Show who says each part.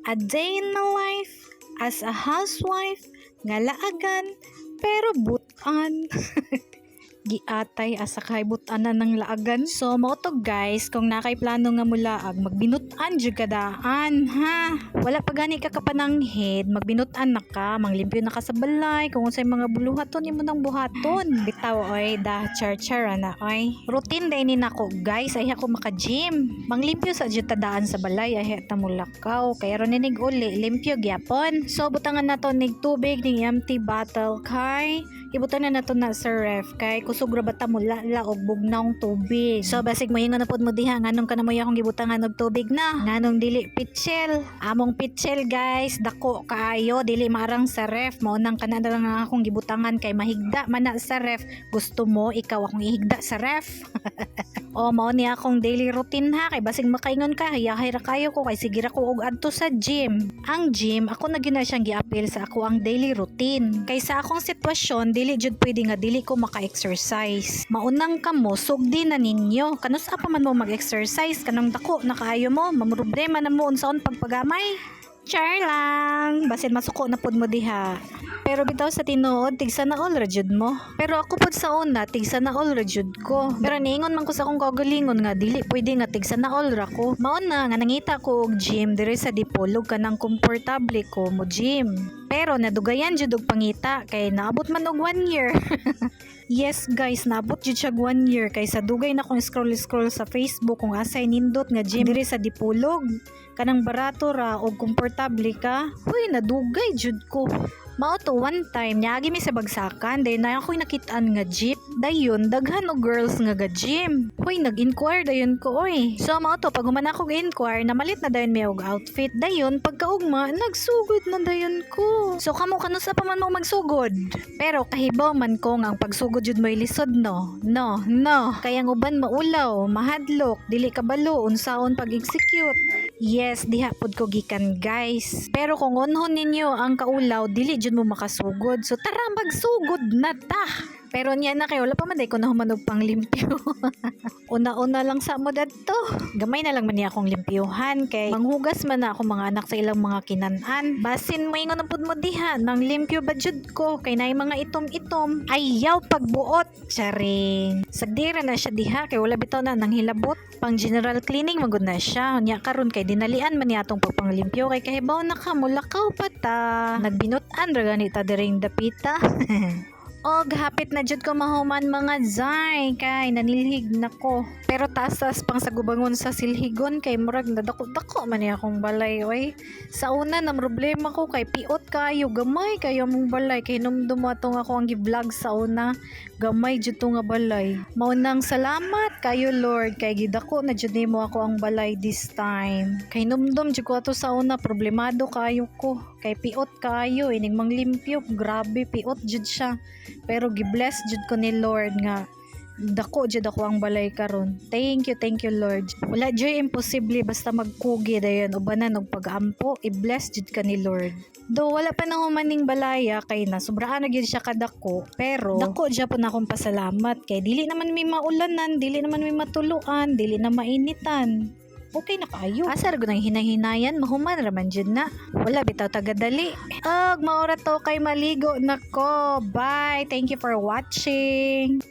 Speaker 1: A day in my life as a housewife nga laagan pero butan. Giatay asa kay butanan ng laagan. So mao to guys, kung nakay plano nga mulaag magbinutan jud kadaan ha. Wala pa gani ka kapananghid, magbinutan na ka, manglimpyo na ka sa balay kung unsay mga buluhaton imo nang buhaton. Bitaw oy, da char-char na oy. Routine day ni nako guys, ay ako maka-gym. Manglimpyo sa jud tadaan sa balay ay ta mulakaw. Kay ron nig uli limpyo gyapon. So butangan nato nig tubig ning empty bottle kay ibutan na nato na sa ref kay kusog ra bata mo og bugnawng tubig. So basig moingon na pud mo diha nganong kana mo akong gibutangan og tubig na. Nganong dili pitchel. Among pitchel guys, dako kaayo dili marang sa ref. Mao nang kana na lang akong gibutangan kay mahigda man na sa ref. Gusto mo ikaw akong ihigda sa ref. O mao ni akong daily routine ha kay basig makaingon ka hayahay ra kayo ko kay sige ra ko og adto sa gym. Ang gym ako na gyud na siyang giapil sa ako ang daily routine. Kay sa akong sitwasyon dili jud pwede nga dili ko maka-exercise. Maunang kamo sugdi na ninyo. Kanusa pa man mo mag-exercise kanang dako na kaayo mo, mamroblema na mo unsaon pagpagamay. Char lang. Basin masuko na pud mo diha. Pero bitaw sa tinuod, tigsa na all rajud mo. Pero ako pud sa una, tigsa na all rajud ko. Pero niingon man ko sa akong kaugalingon nga dili pwede nga tigsa na all ra ko. Mao na nga nangita ko og gym diri sa Dipolog kanang komportable ko mo gym. Pero nadugayan jud og pangita kay naabot man og 1 year. Yes guys, naabot jud siya 1 year kay sa dugay na kong scroll sa Facebook kung asay nindot nga gym diri sa Dipolog. Kanang barato ra og komportable ka. Huy, nadugay jud ko. Mao to one time niagi mi sa bagsakan dahil na ako'y nakitaan nga jeep dayon daghan og girls nga ga gym. Huy, nag-inquire dayon ko oy. So mao to pag human ako inquire namalit na dayon mi og outfit dayon pagkaugma nagsugod na dayon ko. So kamo kanusa pa man mo magsugod? Pero kahibaw man ko nga ang pagsugod jud mo'y lisod no. No. Kaya ang uban maulaw, mahadlok, dili kabalo unsaon pag-execute. Yes, diha pod ko gikan guys. Pero kung unhon ninyo ang kaulaw dili jud mo makasugod. So tara magsugod na ta. Pero niya na kay wala pa man day ko nahumanog pang limpyo. Una-una lang sa mo dadto. Gamay na lang man niya akong limpyuhan kay manghugas man na ako mga anak sa ilang mga kinanan. Basin mo ingon na pud mo diha nang limpyo ba jud ko kay naay mga itom-itom. Ayaw pagbuot. Charing. Sagdira na siya diha kay wala bitaw na nang hilabot. Pang general cleaning magud na siya. Nya karon kay dinalian man niya atong pagpanglimpyo kay kahibaw na ka mulakaw pa ta. Nagbinutan ra gani ta diring dapita. Og hapit na jud ko mahuman mga zay kay nanilhig nako. Pero taas pang sa gubangon sa silhigon kay murag nadako-dako man niya akong balay oy. Sa una na problema ko kay piot kayo gamay kayo mong balay kay numdum atong ako ang gi-vlog sa una. Gamay jud to nga balay. Mao nang salamat kayo Lord kay gidako na jud nimo ako ang balay this time. Kay numdum jud ko ato sa una problemado kayo ko. Kay piot kayo ining manglimpyo grabe piot jud siya. Pero gi-bless jud ko ni Lord nga dako jud ako ang balay karon. Thank you Lord. Wala joy imposible basta magkugi dayon ubanan og pag-ampo i-bless jud ka ni Lord. Do wala pa na humaning balaya kay na sobraan na gyud siya kadako pero dako jud po na akong pasalamat kay dili naman may maulanan, dili naman may matuluan, dili na mainitan. Okay na kayo. Asar ko nang hinahinayan, mahuman raman dyan na. Wala bitaw tagadali. Og maura to kay maligo nako. Bye. Thank you for watching.